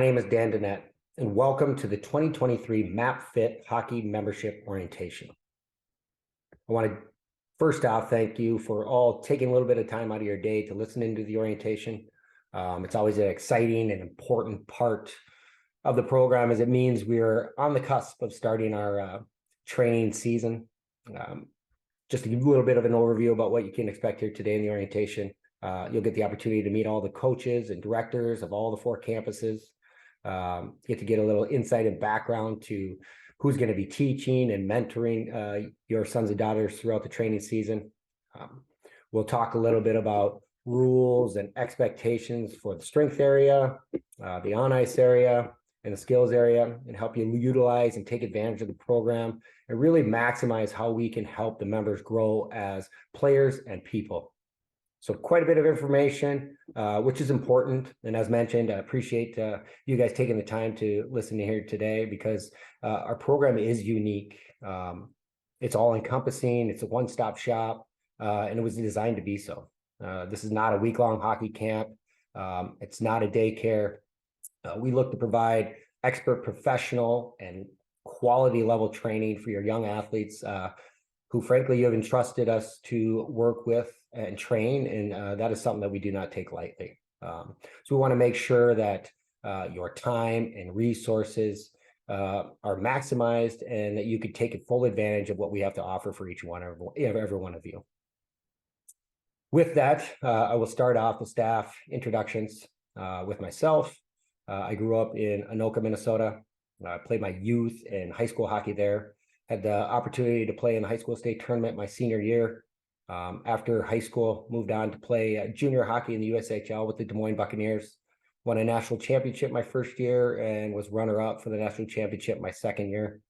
name is Dan Dennett, and welcome to the 2023 MapFit Hockey Membership Orientation. I want to first off thank you for all taking a little bit of time out of your day to listen into the orientation. It's always an exciting and important part of the program, as it means we're on the cusp of starting our training season. Just to give you a little bit of an overview about what you can expect here today in the orientation. You'll get the opportunity to meet all the coaches and directors of all the 4 campuses. Get to get a little insight and background to who's going to be teaching and mentoring your sons and daughters throughout the training season. We'll talk a little bit about rules and expectations for the strength area, the on-ice area, and the skills area, and help you utilize and take advantage of the program and really maximize how we can help the members grow as players and people. So quite a bit of information, which is important. And as mentioned, I appreciate you guys taking the time to listen to here today, because our program is unique. It's all encompassing. It's a one-stop shop, and it was designed to be so. This is not a week-long hockey camp. It's not a daycare. We look to provide expert, professional, and quality level training for your young athletes who, frankly, you have entrusted us to work with and train, and that is something that we do not take lightly. So we want to make sure that your time and resources are maximized, and that you could take full advantage of what we have to offer for each one of every one of you. With that, I will start off with staff introductions with myself. I grew up in Anoka, Minnesota. I played my youth and high school hockey there. Had the opportunity to play in the high school state tournament my senior year. After high school, moved on to play junior hockey in the USHL with the Des Moines Buccaneers. Won a national championship my first year and was runner-up for the national championship my second year.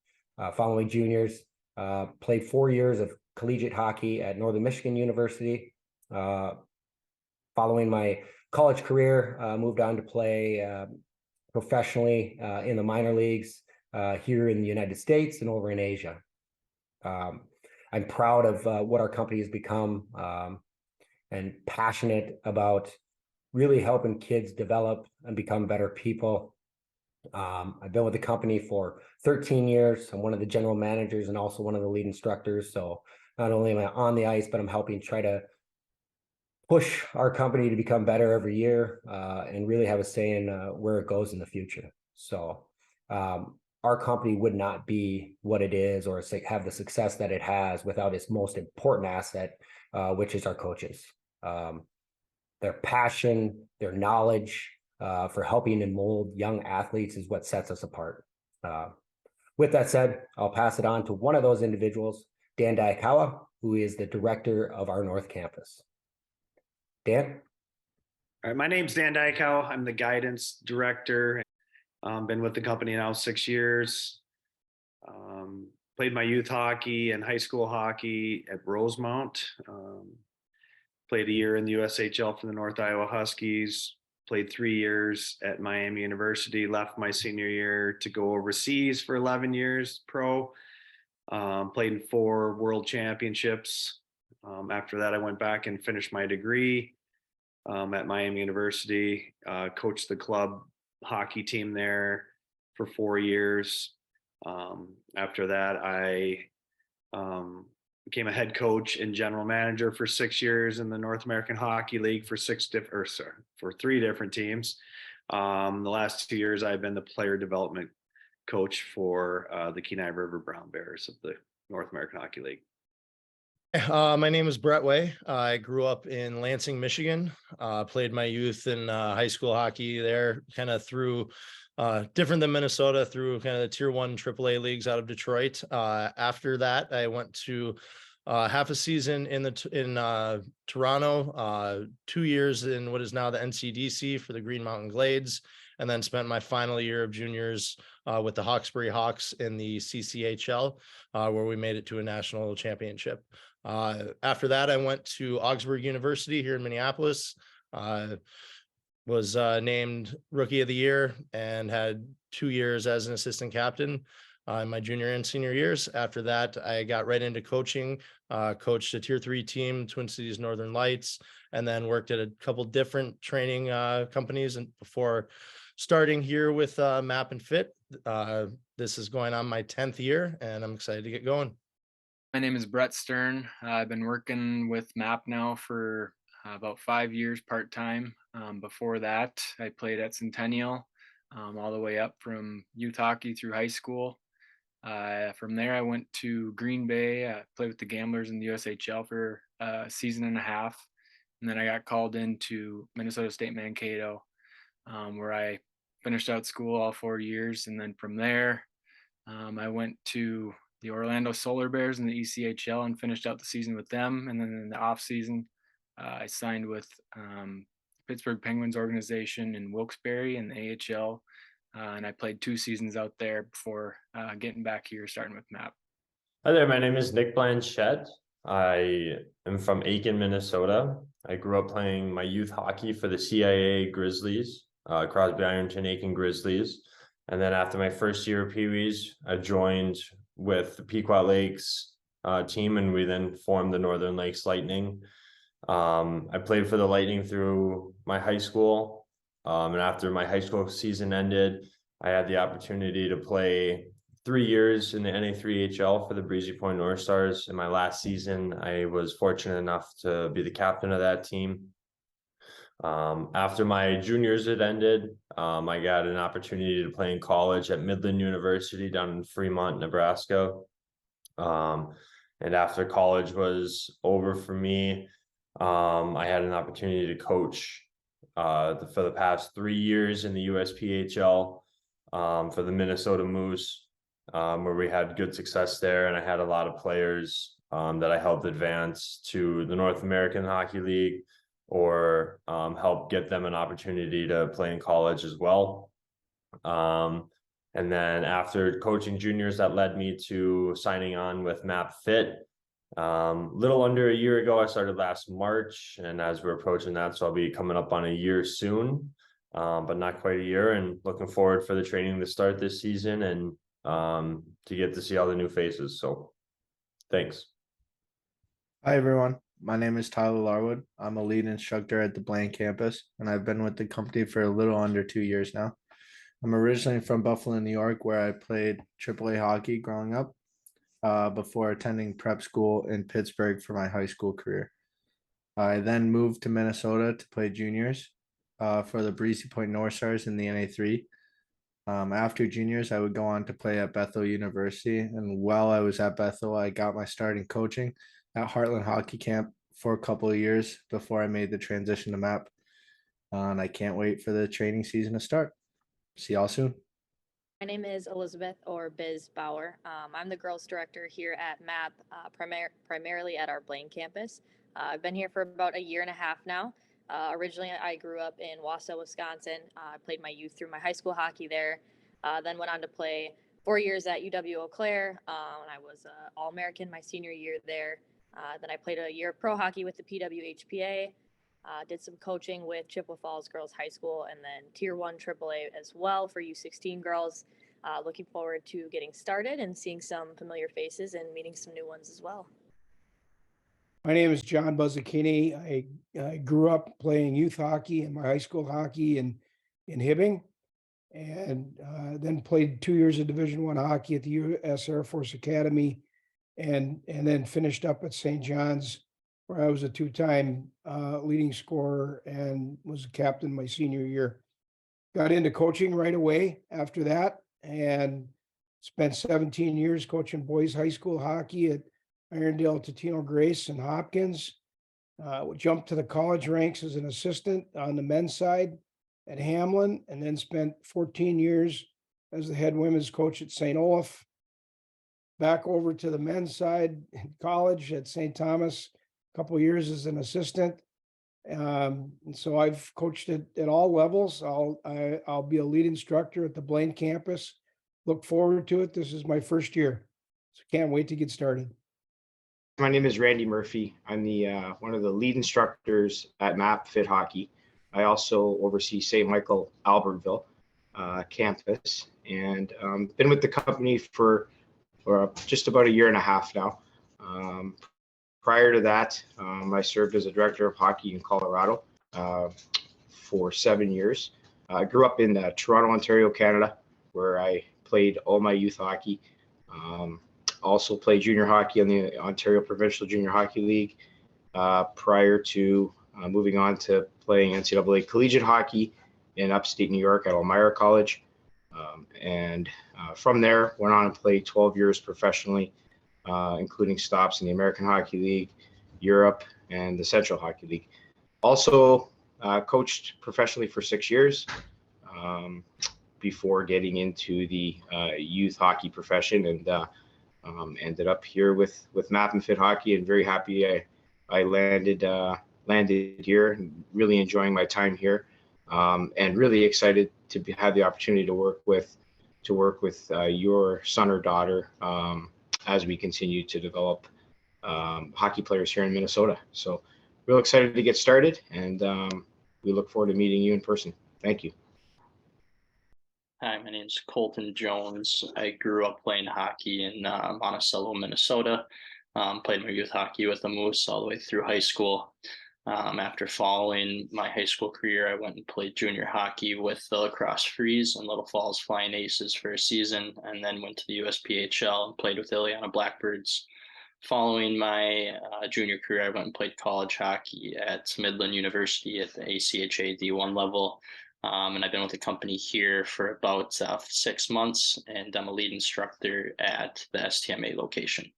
Following juniors, played 4 years of collegiate hockey at Northern Michigan University. Following my college career, moved on to play professionally in the minor leagues here in the United States and over in Asia. I'm proud of what our company has become, and passionate about really helping kids develop and become better people. I've been with the company for 13 years. I'm one of the general managers and also one of the lead instructors. So not only am I on the ice, but I'm helping try to push our company to become better every year, and really have a say in where it goes in the future. So our company would not be what it is or have the success that it has without its most important asset, which is our coaches. Their passion, their knowledge for helping and mold young athletes is what sets us apart. With that said, I'll pass it on to one of those individuals, Dan Daikawa, who is the director of our North Campus. Dan? All right, my name's Dan Daikawa. I'm the guidance director. Been with the company now 6 years. Played my youth hockey and high school hockey at Rosemount. Played a year in the USHL for the North Iowa Huskies. Played 3 years at Miami University. Left my senior year to go overseas for 11 years pro. Played in 4 world championships. After that, I went back and finished my degree at Miami University. Coached the club hockey team there for 4 years. After that, I became a head coach and general manager for 6 years in the North American Hockey League for 3 different teams. The last 2 years, I've been the player development coach for the Kenai River Brown Bears of the North American Hockey League. My name is Brett Way. I grew up in Lansing, Michigan. Played my youth and high school hockey there, kind of through different than Minnesota, through kind of the tier 1 AAA leagues out of Detroit. After that, I went to half a season in Toronto, 2 years in what is now the NCDC for the Green Mountain Glades, and then spent my final year of juniors with the Hawkesbury Hawks in the CCHL, where we made it to a national championship. After that, I went to Augsburg University here in Minneapolis. Was named Rookie of the Year and had 2 years as an assistant captain in my junior and senior years. After that, I got right into coaching, coached a tier 3 team, Twin Cities Northern Lights, and then worked at a couple different training companies and before starting here with Map and Fit. This is going on my 10th year, and I'm excited to get going. My name is Brett Stern. I've been working with MAP now for about 5 years part-time. Before that, I played at Centennial all the way up from youth hockey through high school. From there, I went to Green Bay, played with the Gamblers in the USHL for a season and a half. And then I got called into Minnesota State Mankato, where I finished out school all 4 years. And then from there, I went to the Orlando Solar Bears in the ECHL and finished out the season with them. And then in the off season, I signed with Pittsburgh Penguins organization in Wilkes-Barre in the AHL. And I played 2 seasons out there before getting back here, starting with MAP. Hi there, my name is Nick Blanchette. I am from Aiken, Minnesota. I grew up playing my youth hockey for the CIA Grizzlies, Crosby Ironton Aiken Grizzlies. And then after my first year of Pee Wees, I joined with the Pequot Lakes team, and we then formed the Northern Lakes Lightning. I played for the Lightning through my high school. And after my high school season ended, I had the opportunity to play 3 years in the NA3HL for the Breezy Point North Stars. In my last season, I was fortunate enough to be the captain of that team. After my juniors had ended, I got an opportunity to play in college at Midland University down in Fremont, Nebraska. And after college was over for me, I had an opportunity to coach for the past 3 years in the USPHL for the Minnesota Moose, where we had good success there. And I had a lot of players that I helped advance to the North American Hockey League, or help get them an opportunity to play in college as well. And then after coaching juniors, that led me to signing on with MAP Fit. Little under a year ago, I started last March, and as we're approaching that, so I'll be coming up on a year soon, but not quite a year, and looking forward for the training to start this season and to get to see all the new faces. So thanks. Hi, everyone. My name is Tyler Larwood. I'm a lead instructor at the Blaine campus, and I've been with the company for a little under 2 years now. I'm originally from Buffalo, New York, where I played AAA hockey growing up before attending prep school in Pittsburgh for my high school career. I then moved to Minnesota to play juniors for the Breezy Point North Stars in the NA3. After juniors, I would go on to play at Bethel University, and while I was at Bethel, I got my start in coaching at Heartland Hockey Camp for a couple of years before I made the transition to MAP. And I can't wait for the training season to start. See y'all soon. My name is Elizabeth, or Biz Bauer. I'm the girls director here at MAP, primarily at our Blaine campus. I've been here for about a year and a half now. Originally, I grew up in Wausau, Wisconsin. I played my youth through my high school hockey there, then went on to play 4 years at UW Eau Claire, and I was All-American my senior year there. Then I played a year of pro hockey with the PWHPA, did some coaching with Chippewa Falls Girls High School, and then Tier 1 AAA as well for U16 girls. Looking forward to getting started and seeing some familiar faces and meeting some new ones as well. My name is John Buzzacchini. I grew up playing youth hockey and my high school hockey in Hibbing, and then played 2 years of Division I hockey at the U.S. Air Force Academy, and then finished up at St. John's, where I was a 2-time leading scorer and was a captain my senior year. Got into coaching right away after that, and spent 17 years coaching boys high school hockey at Irondale, Totino Grace, and Hopkins. Jumped to the college ranks as an assistant on the men's side at Hamlin, and then spent 14 years as the head women's coach at St. Olaf. Back over to the men's side in college at St. Thomas, a couple of years as an assistant. And so I've coached at all levels. I'll be a lead instructor at the Blaine campus. Look forward to it. This is my first year, so can't wait to get started. My name is Randy Murphy. I'm the one of the lead instructors at MAP Fit Hockey. I also oversee St. Michael Albertville campus, and been with the company for just about a year and a half now. Prior to that, I served as a director of hockey in Colorado for 7 years. I grew up in Toronto, Ontario, Canada, where I played all my youth hockey. Also played junior hockey on the Ontario Provincial Junior Hockey League prior to moving on to playing NCAA collegiate hockey in upstate New York at Elmira College. And from there, went on and played 12 years professionally, including stops in the American Hockey League, Europe, and the Central Hockey League. Also coached professionally for 6 years before getting into the youth hockey profession, and ended up here with MAP and Fit Hockey, and very happy I landed here, and really enjoying my time here, and really excited to have the opportunity to work with your son or daughter as we continue to develop hockey players here in Minnesota. So real excited to get started, and we look forward to meeting you in person. Thank you. Hi, my name is Colton Jones. I grew up playing hockey in Monticello, Minnesota. Played my youth hockey with the Moose all the way through high school. After following my high school career, I went and played junior hockey with the Lacrosse Freeze and Little Falls Flying Aces for a season, and then went to the USPHL and played with Ileana Blackbirds. Following my junior career, I went and played college hockey at Midland University at the ACHA D1 level. And I've been with the company here for about 6 months, and I'm a lead instructor at the STMA location.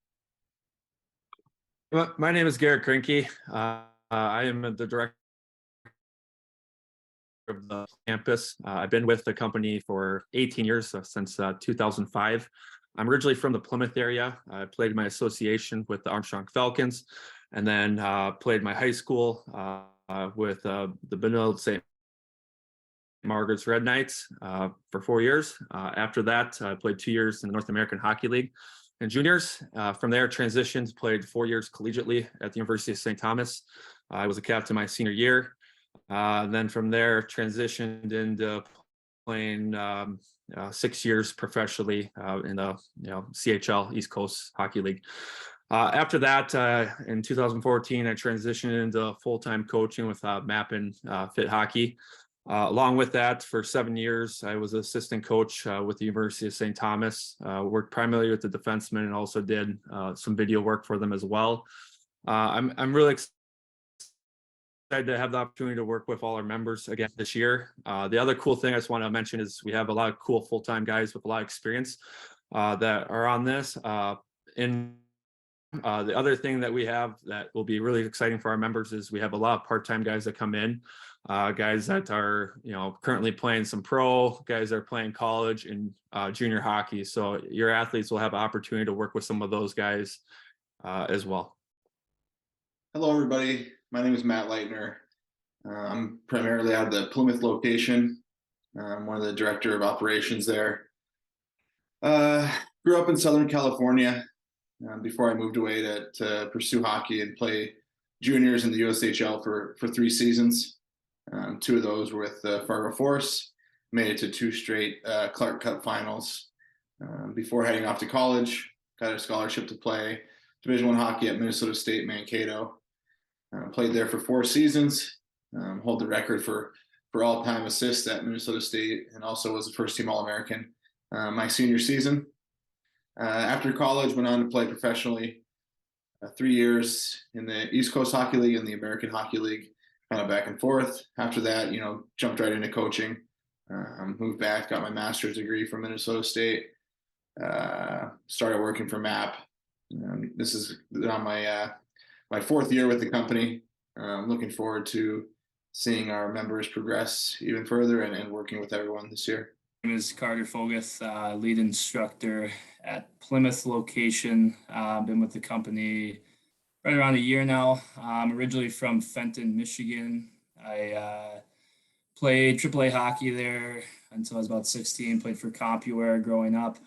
My name is Garrett Krinke. I am the director of the campus. I've been with the company for 18 years, since 2005. I'm originally from the Plymouth area. I played my association with the Armstrong Falcons, and then played my high school with the Benilde St. Margaret's Red Knights for 4 years. After that, I played 2 years in the North American Hockey League and juniors. From there, transitioned, played 4 years collegiately at the University of St. Thomas. I was a captain my senior year. Then from there, transitioned into playing 6 years professionally in the CHL, East Coast Hockey League. After that, in 2014, I transitioned into full-time coaching with MAP and Fit Hockey. Along with that, for 7 years, I was assistant coach with the University of St. Thomas, worked primarily with the defensemen, and also did some video work for them as well. I'm really excited to have the opportunity to work with all our members again this year. The other cool thing I just want to mention is we have a lot of cool full-time guys with a lot of experience that are on this. The other thing that we have that will be really exciting for our members is we have a lot of part-time guys that come in, guys that are currently playing some pro, guys that are playing college and junior hockey. So your athletes will have an opportunity to work with some of those guys as well. Hello, everybody. My name is Matt Leitner. I'm primarily out of the Plymouth location. I'm one of the director of operations there. Grew up in Southern California before I moved away to pursue hockey and play juniors in the USHL for 3 seasons. 2 of those were with the Fargo Force, made it to 2 straight Clark Cup finals. Before heading off to college, got a scholarship to play Division I hockey at Minnesota State Mankato. Played there for 4 seasons, hold the record for all-time assists at Minnesota State, and also was a first-team All-American my senior season. After college, went on to play professionally 3 years in the East Coast Hockey League and the American Hockey League, kind of back and forth. After that, jumped right into coaching. Moved back, got my master's degree from Minnesota State. Started working for MAP. This is on my 4th year with the company. I'm looking forward to seeing our members progress even further and working with everyone this year. My name is Carter Foguth, lead instructor at Plymouth location. Been with the company right around a year now. I'm originally from Fenton, Michigan. I played AAA hockey there until I was about 16, played for CompuWare growing up.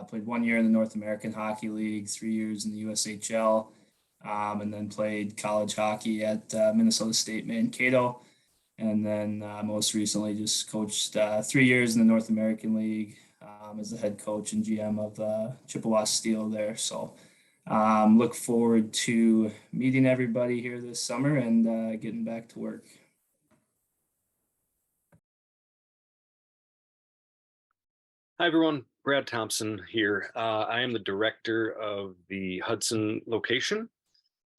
Played 1 year in the North American Hockey League, 3 years in the USHL, and then played college hockey at Minnesota State Mankato. And then most recently just coached 3 years in the North American League as the head coach and GM of Chippewa Steel there. So look forward to meeting everybody here this summer and getting back to work. Hi, everyone. Brad Thompson here. I am the director of the Hudson location.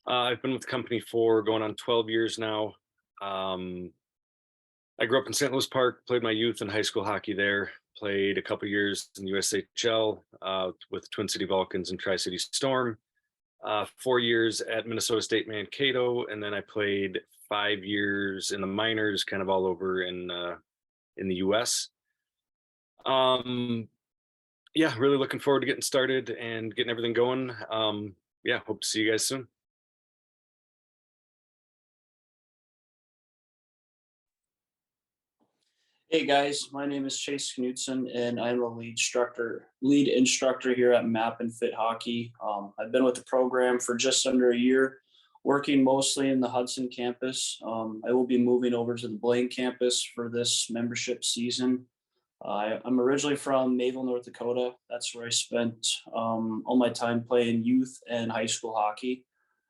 I've been with the company for going on 12 years now. I grew up in St. Louis Park, played my youth and high school hockey there, played a couple years in the USHL with Twin City Vulcans and Tri-City Storm, 4 years at Minnesota State Mankato, and then I played 5 years in the minors, kind of all over in the US. Yeah, really looking forward to getting started and getting everything going. Yeah, hope to see you guys soon. Hey guys, my name is Chase Knutson and I'm a lead instructor here at Map and Fit Hockey. I've been with the program for just under a year, working mostly in the Hudson campus. I will be moving over to the Blaine campus for this membership season. I'm originally from Mayville, North Dakota. That's where I spent all my time playing youth and high school hockey.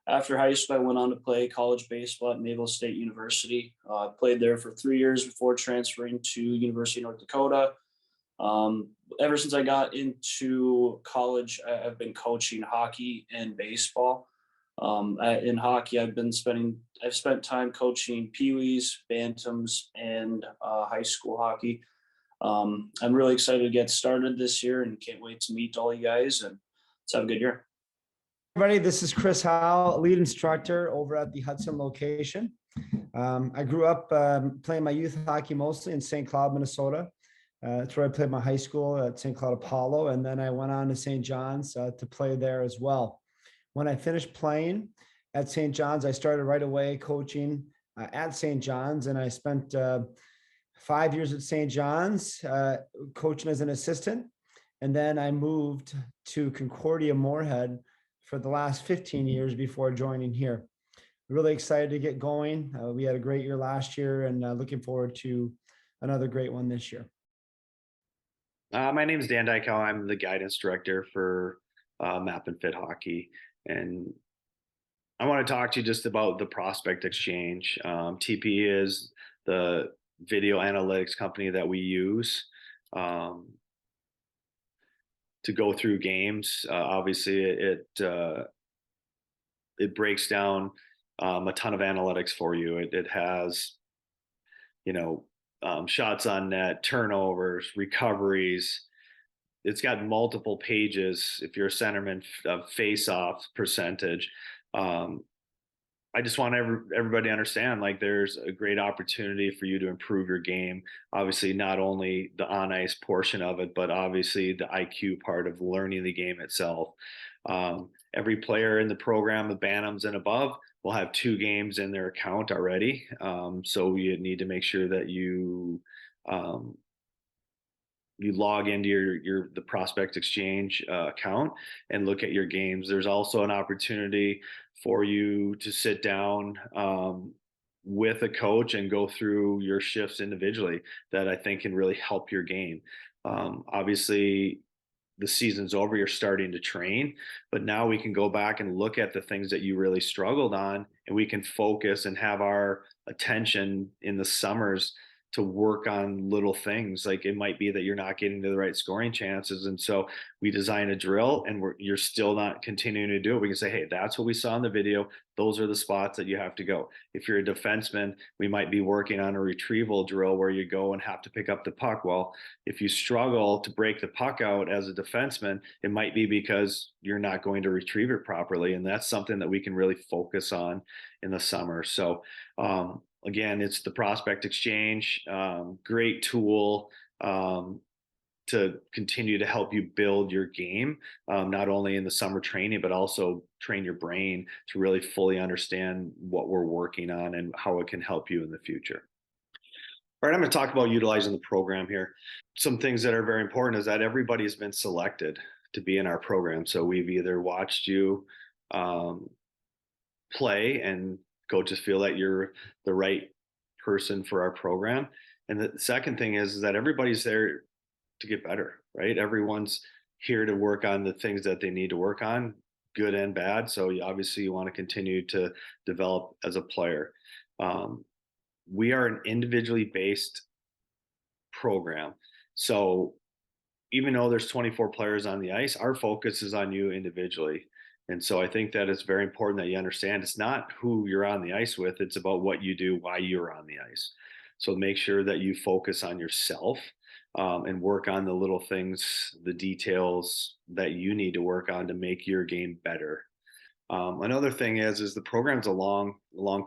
After high school, I went on to play college baseball at Mayville State University. I played there for 3 years before transferring to University of North Dakota. Ever since I got into college, I've been coaching hockey and baseball. In hockey, I've spent time coaching peewees, bantams, and high school hockey. I'm really excited to get started this year and can't wait to meet all you guys, and let's have a good year. Everybody, this is Chris Howell, lead instructor over at the Hudson location. I grew up playing my youth hockey mostly in St. Cloud, Minnesota. That's where I played my high school at St. Cloud Apollo, and then I went on to St. John's to play there as well. When I finished playing at St. John's, I started right away coaching at St. John's, and I spent 5 years at St. John's coaching as an assistant, and then I moved to Concordia Moorhead for the last 15 years before joining here. Really excited to get going. We had a great year last year and looking forward to another great one this year. My name is Dan Dykow. I'm the guidance director for Map and Fit Hockey. And I want to talk to you just about the Prospect Exchange. TP is the video analytics company that we use to go through games. Obviously, it breaks down a ton of analytics for you. It has, shots on net, turnovers, recoveries. It's got multiple pages. If you're a centerman, face-off percentage. I just want everybody to understand, like, there's a great opportunity for you to improve your game. Obviously, not only the on-ice portion of it, but obviously the IQ part of learning the game itself. Every player in the program, the Bantams and above, will have 2 games in their account already. So you need to make sure that you log into the Prospect Exchange account and look at your games. There's also an opportunity for you to sit down with a coach and go through your shifts individually that I think can really help your game. Obviously, the season's over, you're starting to train, but now we can go back and look at the things that you really struggled on, and we can focus and have our attention in the summers to work on little things. Like, it might be that you're not getting to the right scoring chances, and so we design a drill and you're still not continuing to do it. We can say, hey, that's what we saw in the video. Those are the spots that you have to go. If you're a defenseman, we might be working on a retrieval drill where you go and have to pick up the puck. Well, if you struggle to break the puck out as a defenseman, it might be because you're not going to retrieve it properly, and that's something that we can really focus on in the summer. So again, it's the Prospect Exchange, great tool to continue to help you build your game, not only in the summer training, but also train your brain to really fully understand what we're working on and how it can help you in the future. All right, I'm going to talk about utilizing the program here. Some things that are very important is that everybody's been selected to be in our program. So we've either watched you play and coaches feel that you're the right person for our program. And the second thing is that everybody's there to get better, right? Everyone's here to work on the things that they need to work on, good and bad. So obviously you want to continue to develop as a player. We are an individually based program. So even though there's 24 players on the ice, our focus is on you individually. And so I think that it's very important that you understand it's not who you're on the ice with, it's about what you do, why you're on the ice. So make sure that you focus on yourself, and work on the little things, the details that you need to work on to make your game better. Another thing is the program's a long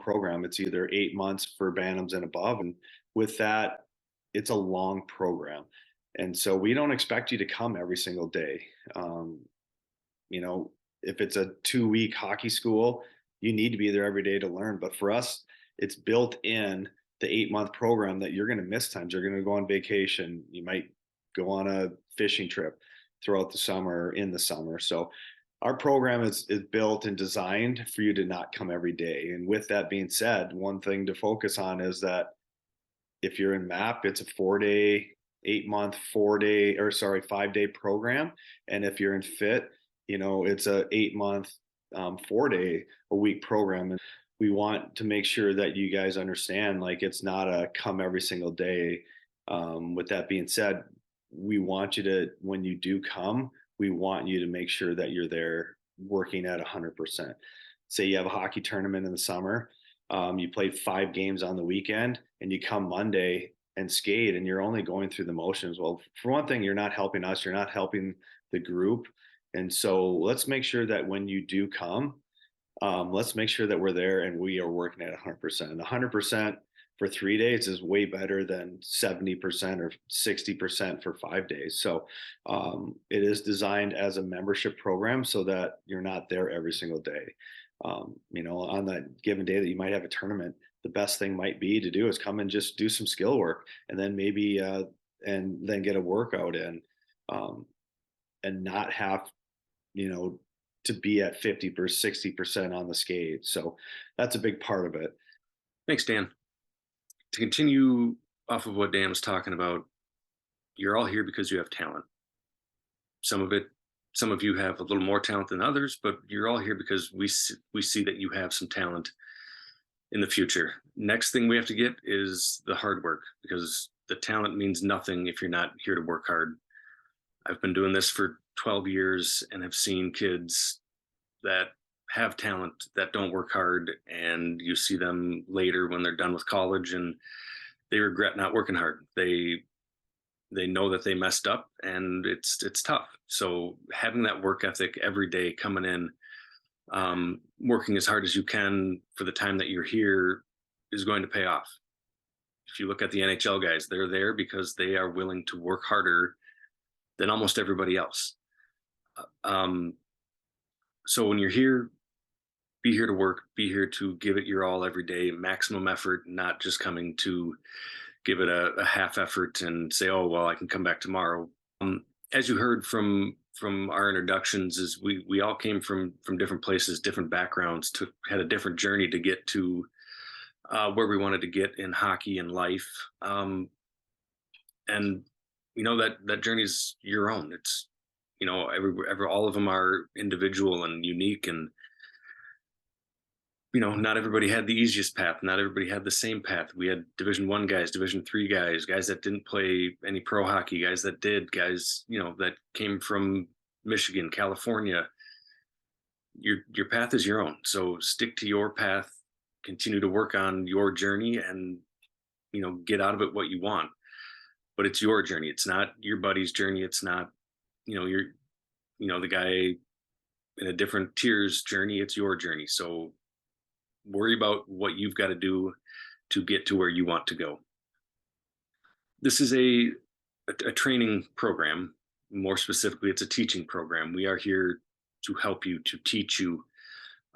program. It's either 8 months for Bantams and above. And with that, it's a long program. And so we don't expect you to come every single day. You know, if it's a 2-week hockey school, you need to be there every day to learn. But for us, it's built in the 8-month program that you're going to miss times. You're going to go on vacation. You might go on a fishing trip throughout the summer or in the summer. So our program is built and designed for you to not come every day. And with that being said, one thing to focus on is that if you're in MAP, it's a 4-day, 8-month, 5-day program. And if you're in FIT, you know, it's a 8-month, 4-day-a-week program. And we want to make sure that you guys understand, like, it's not a come every single day. With that being said, we want you to, when you do come, we want you to make sure that you're there working at 100%. Say you have a hockey tournament in the summer, you played 5 games on the weekend, and you come Monday and skate, and you're only going through the motions. Well, for one thing, you're not helping us, you're not helping the group. And so let's make sure that when you do come, let's make sure that we're there and we are working at 100%. 100% for 3 days is way better than 70% or 60% for 5 days. So it is designed as a membership program so that you're not there every single day. You know, on that given day that you might have a tournament, the best thing might be to do is come and just do some skill work, and then maybe and then get a workout in, and not have, you know, to be at 50 or 60% on the skate. So that's a big part of it. Thanks, Dan. To continue off of what Dan was talking about, you're all here because you have talent. Some of you have a little more talent than others, but you're all here because we see that you have some talent in the future. Next thing we have to get is the hard work, because the talent means nothing if you're not here to work hard. I've been doing this for 12 years and have seen kids that have talent that don't work hard, and you see them later when they're done with college and they regret not working hard. They know that they messed up, and it's tough. So having that work ethic every day, coming in, working as hard as you can for the time that you're here is going to pay off. If you look at the NHL guys, they're there because they are willing to work harder than almost everybody else. So when you're here, be here to work, be here to give it your all every day, maximum effort, not just coming to give it a half effort and say, oh, well, I can come back tomorrow. As you heard from our introductions, is we all came from different places, different backgrounds, had a different journey to get to where we wanted to get in hockey and life. And you know, that journey's your own. It's, you know, all of them are individual and unique, and you know, not everybody had the easiest path. Not everybody had the same path. We had Division I guys, Division III guys, guys that didn't play any pro hockey, guys that did, guys, you know, that came from Michigan, California. Your path is your own. So stick to your path, continue to work on your journey, and, you know, get out of it what you want. But it's your journey. It's not your buddy's journey. It's not, you know, the guy in a different tier's journey. It's your journey. So worry about what you've got to do to get to where you want to go. This is a training program. More specifically, it's a teaching program. We are here to help you, to teach you,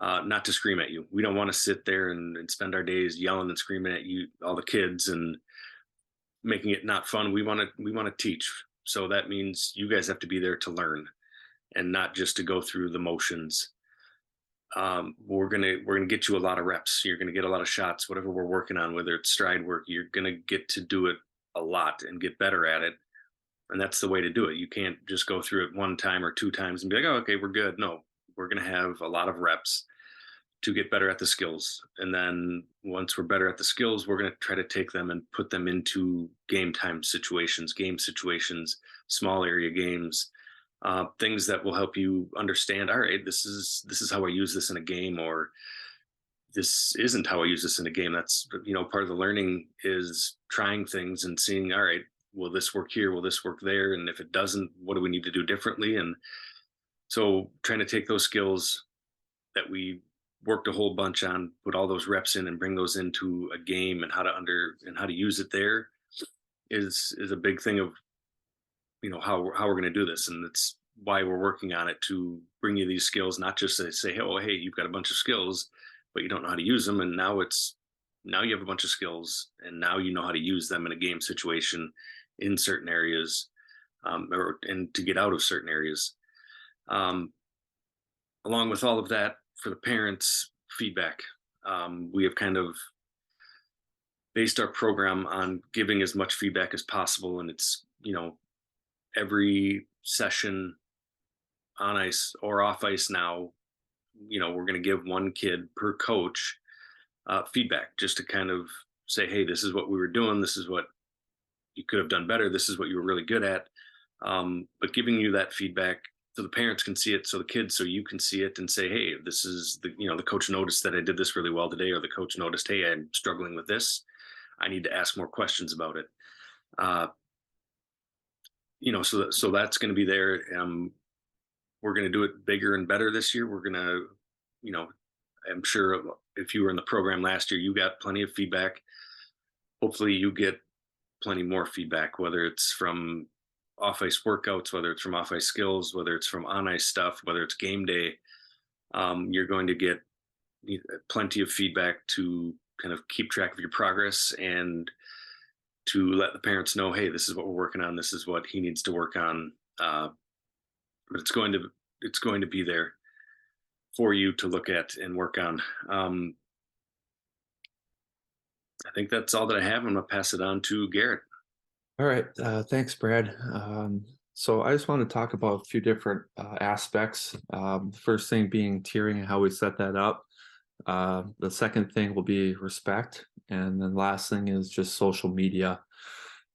not to scream at you. We don't want to sit there and spend our days yelling and screaming at you, all the kids, and making it not fun. We want to teach. So that means you guys have to be there to learn and not just to go through the motions. We're gonna get you a lot of reps. You're gonna get a lot of shots, whatever we're working on, whether it's stride work, you're gonna get to do it a lot and get better at it. And that's the way to do it. You can't just go through it 1 time or 2 times and be like, oh, okay, we're good. No, we're gonna have a lot of reps to get better at the skills. And then once we're better at the skills, we're going to try to take them and put them into game situations, small area games, things that will help you understand, all right, this is how I use this in a game, or this isn't how I use this in a game. That's, part of the learning is trying things and seeing, all right, will this work here? Will this work there? And if it doesn't, what do we need to do differently? And so trying to take those skills that we worked a whole bunch on, put all those reps in and bring those into a game, and how to use it there is a big thing of, how we're going to do this. And that's why we're working on it, to bring you these skills, not just to say, oh, hey, you've got a bunch of skills, but you don't know how to use them. And now you have a bunch of skills, and now you know how to use them in a game situation in certain areas, and to get out of certain areas. Along with all of that, for the parents, feedback. We have kind of based our program on giving as much feedback as possible. And it's, every session on ice or off ice now, we're going to give one kid per coach feedback, just to kind of say, hey, this is what we were doing. This is what you could have done better. This is what you were really good at. But giving you that feedback so the parents can see it, so the kids, so you can see it and say, hey, this is the coach noticed that I did this really well today, or the coach noticed, hey, I'm struggling with this. I need to ask more questions about it. So that's going to be there. We're going to do it bigger and better this year. We're going to, I'm sure if you were in the program last year, you got plenty of feedback. Hopefully you get plenty more feedback, whether it's from off-ice workouts, whether it's from off-ice skills, whether it's from on-ice stuff, whether it's game day. You're going to get plenty of feedback to kind of keep track of your progress, and to let the parents know, hey, this is what we're working on. This is what he needs to work on. But it's going to be there for you to look at and work on. I think that's all that I have. I'm going to pass it on to Garrett. All right, thanks, Brad. So I just want to talk about a few different aspects. The first thing being tiering and how we set that up. The second thing will be respect. And then last thing is just social media.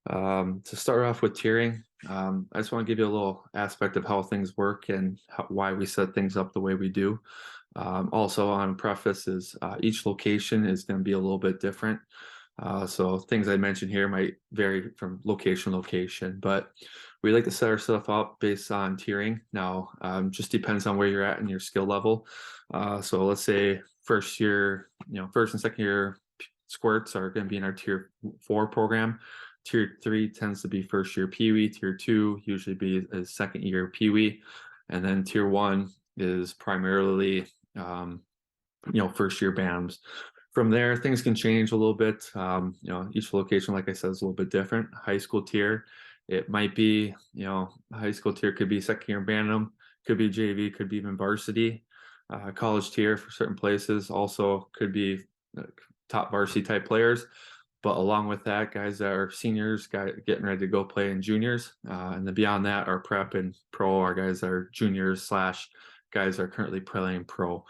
To start off with tiering, I just want to give you a little aspect of how things work and why we set things up the way we do. Also on preface is each location is going to be a little bit different. So things I mentioned here might vary from location to location, but we like to set our stuff up based on tiering. Now, just depends on where you're at in your skill level. So let's say first year, first and second year squirts are going to be in our tier 4 program. Tier 3 tends to be first year Pee Wee. Tier 2 usually be a second year Pee Wee, and then tier 1 is primarily first year BAMs. From there, things can change a little bit. Each location, like I said, is a little bit different. High school tier, it might be, high school tier could be second year Bantam, could be JV, could be even varsity. College tier for certain places also could be top varsity type players. But along with that, guys that are seniors, getting ready to go play in juniors. And then beyond that, our prep and pro are guys that are juniors / guys that are currently playing pro.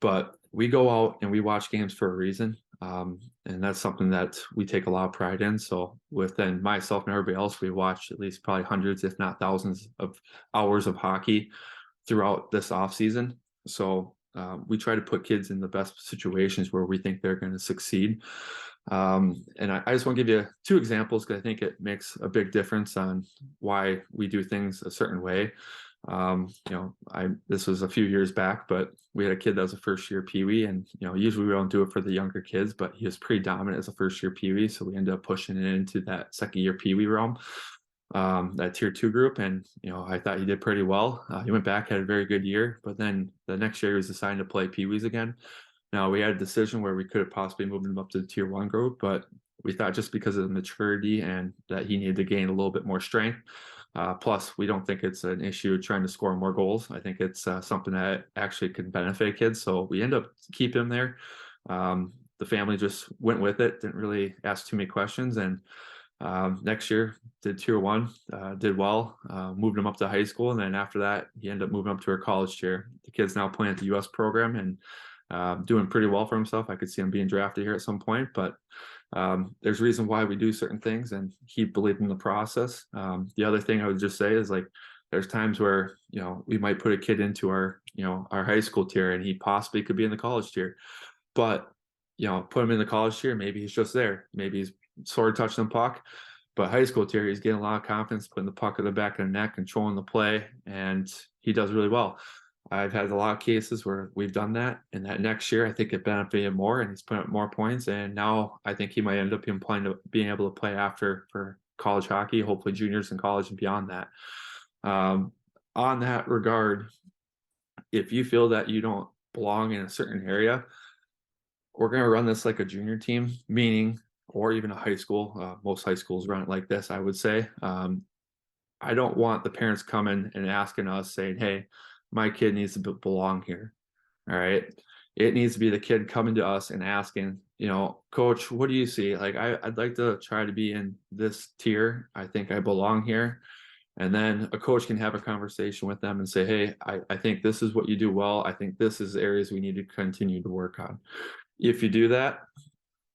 But we go out and we watch games for a reason. And that's something that we take a lot of pride in. So within myself and everybody else, we watch at least probably hundreds, if not thousands of hours of hockey throughout this off season. So we try to put kids in the best situations where we think they're going to succeed. And I just want to give you 2 examples because I think it makes a big difference on why we do things a certain way. This was a few years back, but we had a kid that was a first year Pee Wee, and usually we don't do it for the younger kids, but he was pretty dominant as a first year Pee Wee, so we ended up pushing it into that second year Pee Wee realm, that tier 2 group, and I thought he did pretty well. He went back, had a very good year, but then the next year he was assigned to play Pee Wees again. Now we had a decision where we could have possibly moved him up to the tier 1 group, but we thought just because of the maturity and that he needed to gain a little bit more strength. Plus, we don't think it's an issue trying to score more goals. I think it's something that actually can benefit kids. So we end up keeping him there. The family just went with it, didn't really ask too many questions. And next year did tier 1, did well, moved him up to high school. And then after that, he ended up moving up to our college tier. The kid's now playing at the US program, and doing pretty well for himself. I could see him being drafted here at some point, but there's a reason why we do certain things, and he believed in the process. The other thing I would just say is, like, there's times where, we might put a kid into our high school tier and he possibly could be in the college tier, but put him in the college tier, maybe he's just there, maybe he's sort of touching the puck, but high school tier, he's getting a lot of confidence, putting the puck at the back of the net, controlling the play, and he does really well. I've had a lot of cases where we've done that, and that next year I think it benefited him more, and he's putting up more points. And now I think he might end up being able to play after for college hockey, hopefully juniors and college and beyond that. On that regard, if you feel that you don't belong in a certain area, we're going to run this like a junior team, meaning, or even a high school. Most high schools run it like this, I would say. I don't want the parents coming and asking us, saying, hey, my kid needs to belong here. All right. It needs to be the kid coming to us and asking, coach, what do you see? Like, I'd like to try to be in this tier. I think I belong here. And then a coach can have a conversation with them and say, hey, I think this is what you do well. I think this is areas we need to continue to work on. If you do that,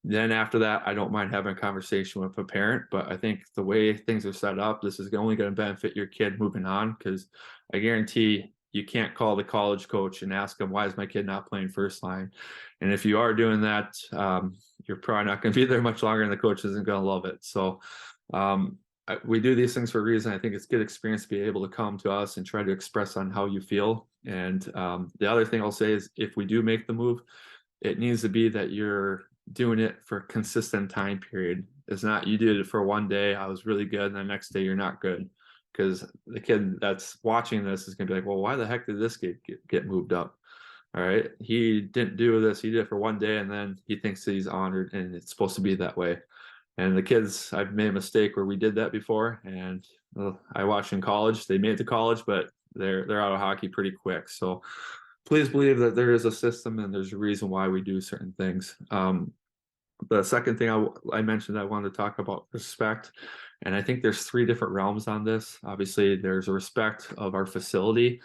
then after that, I don't mind having a conversation with a parent. But I think the way things are set up, this is only going to benefit your kid moving on, because I guarantee you can't call the college coach and ask them, why is my kid not playing first line? And if you are doing that, you're probably not going to be there much longer, and the coach isn't going to love it. So we do these things for a reason. I think it's good experience to be able to come to us and try to express on how you feel. And the other thing I'll say is, if we do make the move, it needs to be that you're doing it for a consistent time period. It's not you did it for one day, I was really good, and the next day you're not good. Because the kid that's watching this is going to be like, well, why the heck did this get moved up? All right. He didn't do this. He did it for one day, and then he thinks that he's honored, and it's supposed to be that way. And the kids, I've made a mistake where we did that before, and I watched in college, they made it to college, but they're out of hockey pretty quick. So please believe that there is a system and there's a reason why we do certain things. The second thing I mentioned, I wanted to talk about respect. And I think there's 3 different realms on this. Obviously, there's a respect of our facility.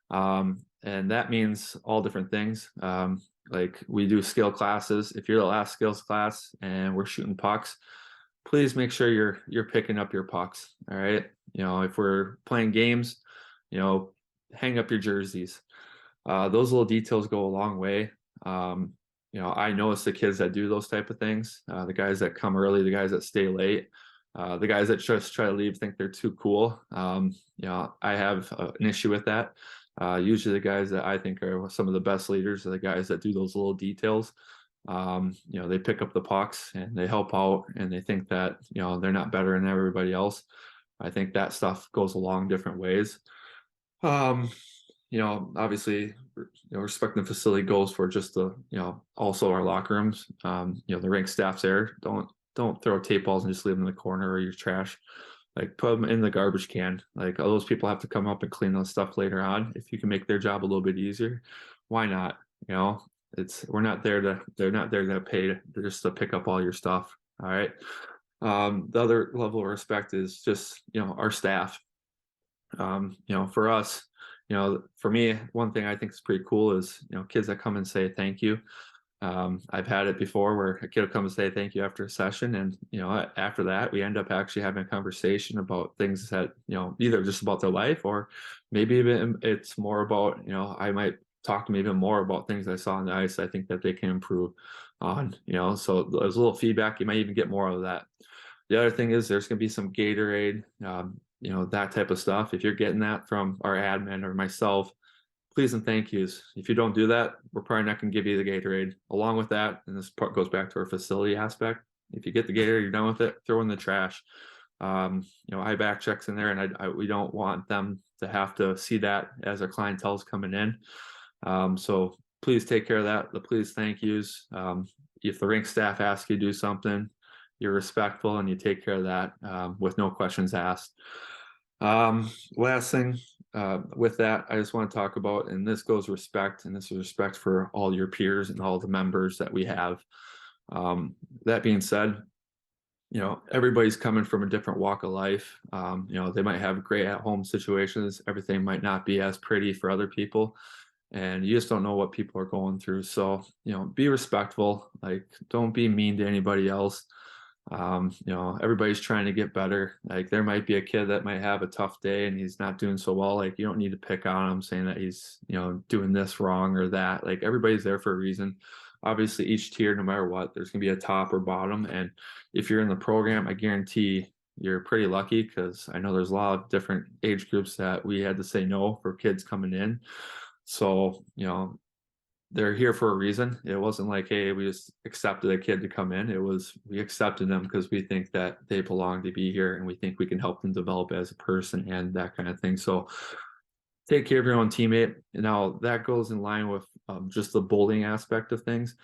And that means all different things. Like, we do skill classes. If you're the last skills class and we're shooting pucks, please make sure you're picking up your pucks. All right. If we're playing games, hang up your jerseys. Those little details go a long way. I notice the kids that do those type of things, the guys that come early, the guys that stay late, the guys that just try to leave, think they're too cool. I have an issue with that. Usually the guys that I think are some of the best leaders are the guys that do those little details. They pick up the pucks and they help out, and they think that, they're not better than everybody else. I think that stuff goes along different ways. Obviously, respecting the facility goes for just the, also our locker rooms. The rink staff's there. Don't throw tape balls and just leave them in the corner or your trash. Like, put them in the garbage can. Like, all those people have to come up and clean those stuff later on. If you can make their job a little bit easier, why not? They're not there to pay just to pick up all your stuff. All right. The other level of respect is just, our staff. For us, for me, one thing I think is pretty cool is, kids that come and say thank you. I've had it before where a kid will come and say thank you after a session, and after that we end up actually having a conversation about things that, either just about their life, or maybe even it's more about, I might talk to them even more about things I saw on the ice I think that they can improve on. So there's a little feedback, you might even get more of that. The other thing is there's going to be some Gatorade, that type of stuff. If you're getting that from our admin or myself, please and thank yous. If you don't do that, we're probably not going to give you the Gatorade. Along with that, and this part goes back to our facility aspect, if you get the Gatorade, you're done with it, throw in the trash. I back checks in there, and we don't want them to have to see that as our clientele's coming in. So please take care of that. The please thank yous. If the rink staff asks you to do something, you're respectful and you take care of that with no questions asked. Last thing with that, I just want to talk about, and this goes respect, and this is respect for all your peers and all the members that we have. That being said, everybody's coming from a different walk of life. They might have great at-home situations. Everything might not be as pretty for other people. and you just don't know what people are going through. So, be respectful, like don't be mean to anybody else. Everybody's trying to get better. Like there might be a kid that might have a tough day and he's not doing so well. Like you don't need to pick on him saying that he's, doing this wrong or that. Like everybody's there for a reason. Obviously each tier, no matter what, there's gonna be a top or bottom. And if you're in the program, I guarantee you're pretty lucky, because I know there's a lot of different age groups that we had to say no for kids coming in. So, they're here for a reason. It wasn't like, hey, we just accepted a kid to come in. It was, we accepted them because we think that they belong to be here and we think we can help them develop as a person and that kind of thing. So take care of your own teammate. And now that goes in line with just the bullying aspect of things.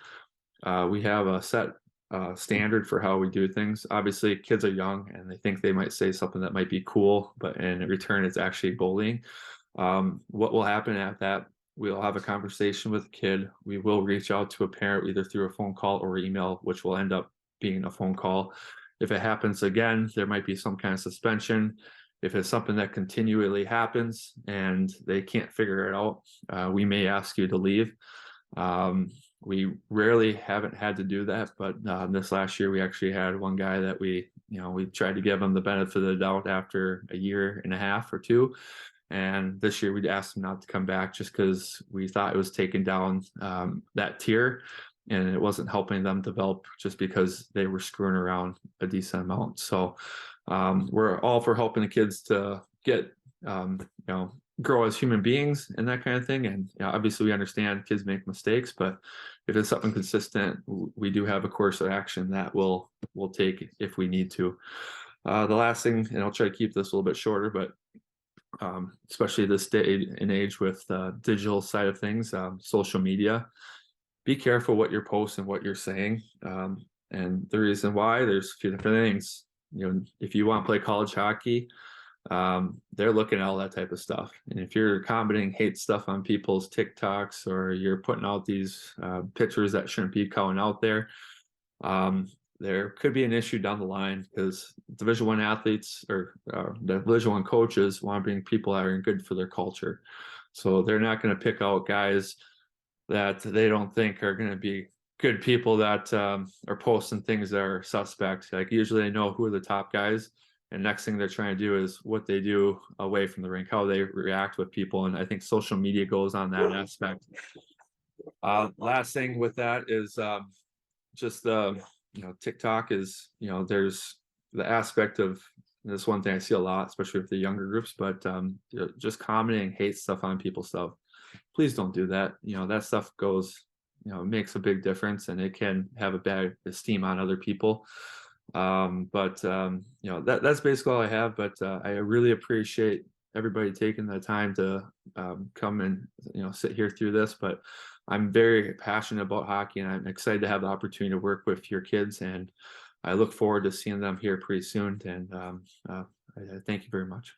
We have a set standard for how we do things. Obviously kids are young and they think they might say something that might be cool, but in return it's actually bullying. What will happen at that, we'll have a conversation with the kid. We will reach out to a parent either through a phone call or email, which will end up being a phone call. If it happens again, there might be some kind of suspension. If it's something that continually happens and they can't figure it out, we may ask you to leave. We rarely haven't had to do that, but this last year we actually had one guy that we tried to give him the benefit of the doubt after a year and a half or two. And this year we'd asked him not to come back just because we thought it was taking down that tier and it wasn't helping them develop just because they were screwing around a decent amount. So we're all for helping the kids to get, grow as human beings and that kind of thing. And obviously we understand kids make mistakes, but if it's something consistent, we do have a course of action that we'll take if we need to. The last thing, and I'll try to keep this a little bit shorter, but especially this day and age with the digital side of things, social media, be careful what you're posting, what you're saying. And the reason why, there's a few different things. If you want to play college hockey, they're looking at all that type of stuff. And if you're commenting hate stuff on people's TikToks, or you're putting out these pictures that shouldn't be going out there, there could be an issue down the line, because Division I athletes or the Division I coaches want to bring people that are good for their culture. So they're not going to pick out guys that they don't think are going to be good people that are posting things that are suspect. Like usually they know who are the top guys, and next thing they're trying to do is what they do away from the rink, how they react with people. And I think social media goes on that aspect. Last thing with that is just the TikTok is, there's the aspect of this, one thing I see a lot, especially with the younger groups, but just commenting hate stuff on people's stuff. Please don't do that. That stuff goes, makes a big difference, and it can have a bad esteem on other people. That's basically all I have, but I really appreciate everybody taking the time to come and sit here through this. But I'm very passionate about hockey, and I'm excited to have the opportunity to work with your kids, and I look forward to seeing them here pretty soon. And I thank you very much.